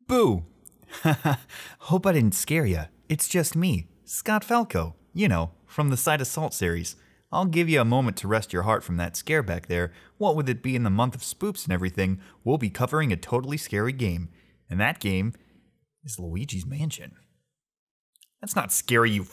Boo! Hope I didn't scare ya. It's just me, ScottFalco, you know, from the Side Assault series. I'll give you a moment to rest your heart from that scare back there. What with it being the month of spoops and everything, we'll be covering a totally scary game. And that game is Luigi's Mansion. That's not scary, you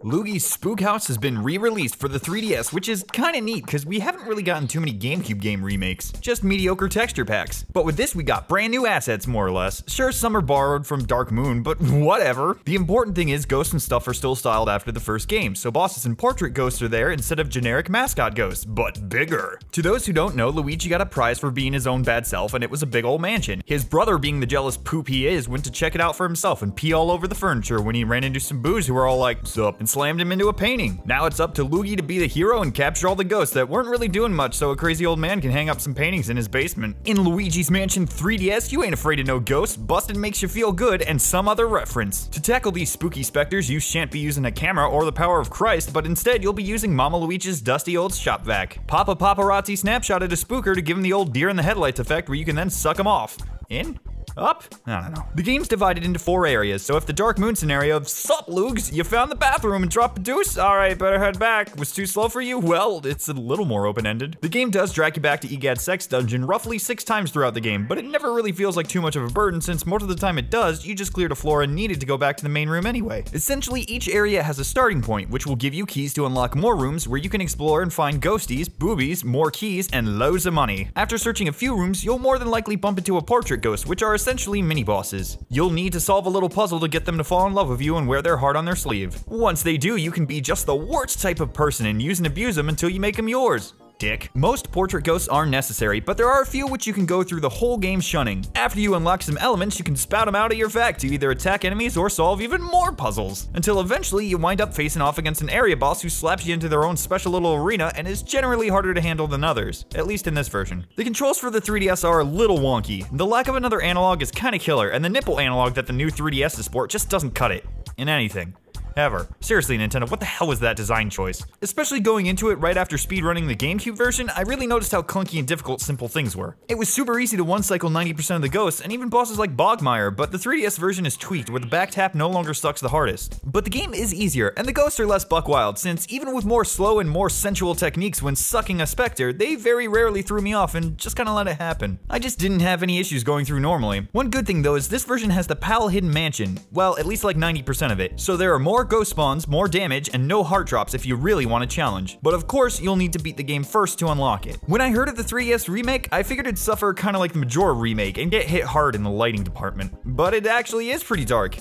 Luigi's Spook House has been re-released for the 3DS, which is kinda neat because we haven't really gotten too many GameCube game remakes, just mediocre texture packs. But with this we got brand new assets more or less. Sure, some are borrowed from Dark Moon, but whatever. The important thing is ghosts and stuff are still styled after the first game, so bosses and portrait ghosts are there instead of generic mascot ghosts, but bigger. To those who don't know, Luigi got a prize for being his own bad self, and it was a big old mansion. His brother, being the jealous poop he is, went to check it out for himself and pee all over the furniture when he ran into some boos who were all like, "Sup?" and slammed him into a painting. Now it's up to Luigi to be the hero and capture all the ghosts that weren't really doing much so a crazy old man can hang up some paintings in his basement. In Luigi's Mansion 3DS, you ain't afraid of no ghosts, busted makes you feel good, and some other reference. To tackle these spooky specters, you shan't be using a camera or the power of Christ, but instead you'll be using Mama Luigi's dusty old shop vac. Pop a paparazzi snapshot at a spooker to give him the old deer in the headlights effect where you can then suck him off. In? Up? I don't know. The game's divided into 4 areas, so if the Dark Moon scenario of "Sup, Lugs, you found the bathroom and dropped a deuce? Alright, better head back. Was too slow for you?" Well, it's a little more open-ended. The game does drag you back to Egad's sex dungeon roughly 6 times throughout the game, but it never really feels like too much of a burden since most of the time it does, you just cleared a floor and needed to go back to the main room anyway. Essentially, each area has a starting point, which will give you keys to unlock more rooms where you can explore and find ghosties, boobies, more keys, and loads of money. After searching a few rooms, you'll more than likely bump into a portrait ghost, which are essentially mini-bosses. You'll need to solve a little puzzle to get them to fall in love with you and wear their heart on their sleeve. Once they do, you can be just the worst type of person and use and abuse them until you make them yours. Dick. Most portrait ghosts are necessary, but there are a few which you can go through the whole game shunning. After you unlock some elements, you can spout them out of your vac to either attack enemies or solve even more puzzles. Until eventually you wind up facing off against an area boss who slaps you into their own special little arena and is generally harder to handle than others, at least in this version. The controls for the 3DS are a little wonky. The lack of another analog is kinda killer, and the nipple analog that the new 3DS sport just doesn't cut it. In anything. Ever. Seriously, Nintendo, what the hell was that design choice? Especially going into it right after speedrunning the GameCube version, I really noticed how clunky and difficult simple things were. It was super easy to one-cycle 90% of the ghosts, and even bosses like Bogmire, but the 3DS version is tweaked where the back tap no longer sucks the hardest. But the game is easier, and the ghosts are less buck wild, since even with more slow and more sensual techniques when sucking a specter, they very rarely threw me off and just kinda let it happen. I just didn't have any issues going through normally. One good thing though is this version has the PAL Hidden Mansion, well, at least like 90% of it, so there are more ghost spawns, more damage, and no heart drops if you really want a challenge. But of course, you'll need to beat the game first to unlock it. When I heard of the 3DS remake, I figured it'd suffer kinda like the Majora remake and get hit hard in the lighting department. But it actually is pretty dark.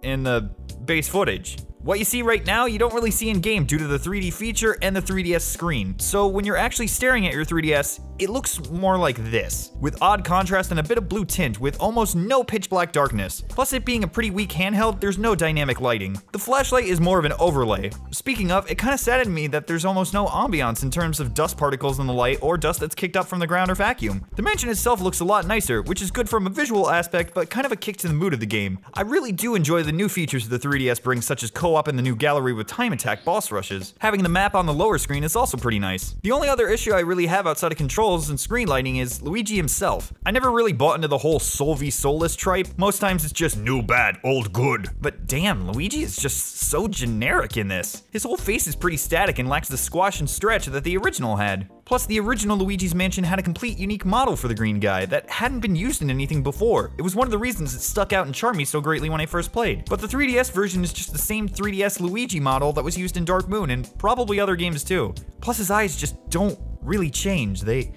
In the base footage. What you see right now, you don't really see in game due to the 3D feature and the 3DS screen. So when you're actually staring at your 3DS, it looks more like this, with odd contrast and a bit of blue tint with almost no pitch black darkness. Plus it being a pretty weak handheld, there's no dynamic lighting. The flashlight is more of an overlay. Speaking of, it kinda saddened me that there's almost no ambiance in terms of dust particles in the light or dust that's kicked up from the ground or vacuum. The mansion itself looks a lot nicer, which is good from a visual aspect, but kind of a kick to the mood of the game. I really do enjoy the new features the 3DS brings, such as co-op in the new gallery with time attack boss rushes. Having the map on the lower screen is also pretty nice. The only other issue I really have outside of controls and screen lighting is Luigi himself. I never really bought into the whole soul v soulless tripe. Most times it's just new bad, old good. But damn, Luigi is just so generic in this. His whole face is pretty static and lacks the squash and stretch that the original had. Plus, the original Luigi's Mansion had a complete unique model for the green guy that hadn't been used in anything before. It was one of the reasons it stuck out and charmed me so greatly when I first played. But the 3DS version is just the same 3DS Luigi model that was used in Dark Moon and probably other games too. Plus his eyes just don't really change. They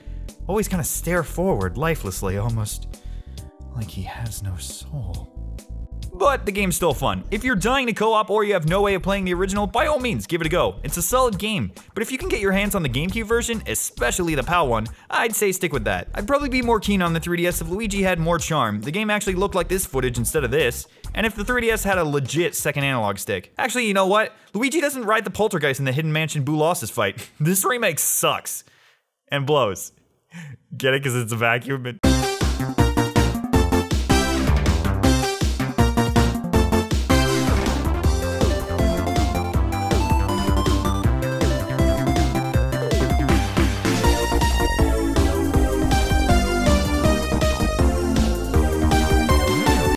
always kind of stare forward lifelessly, almost like he has no soul. But the game's still fun. If you're dying to co-op or you have no way of playing the original, by all means, give it a go. It's a solid game, but if you can get your hands on the GameCube version, especially the PAL one, I'd say stick with that. I'd probably be more keen on the 3DS if Luigi had more charm. The game actually looked like this footage instead of this, and if the 3DS had a legit second analog stick. Actually, you know what? Luigi doesn't ride the poltergeist in the Hidden Mansion Boo Losses fight. This remake sucks. And blows. Get it? Because it's a vacuum.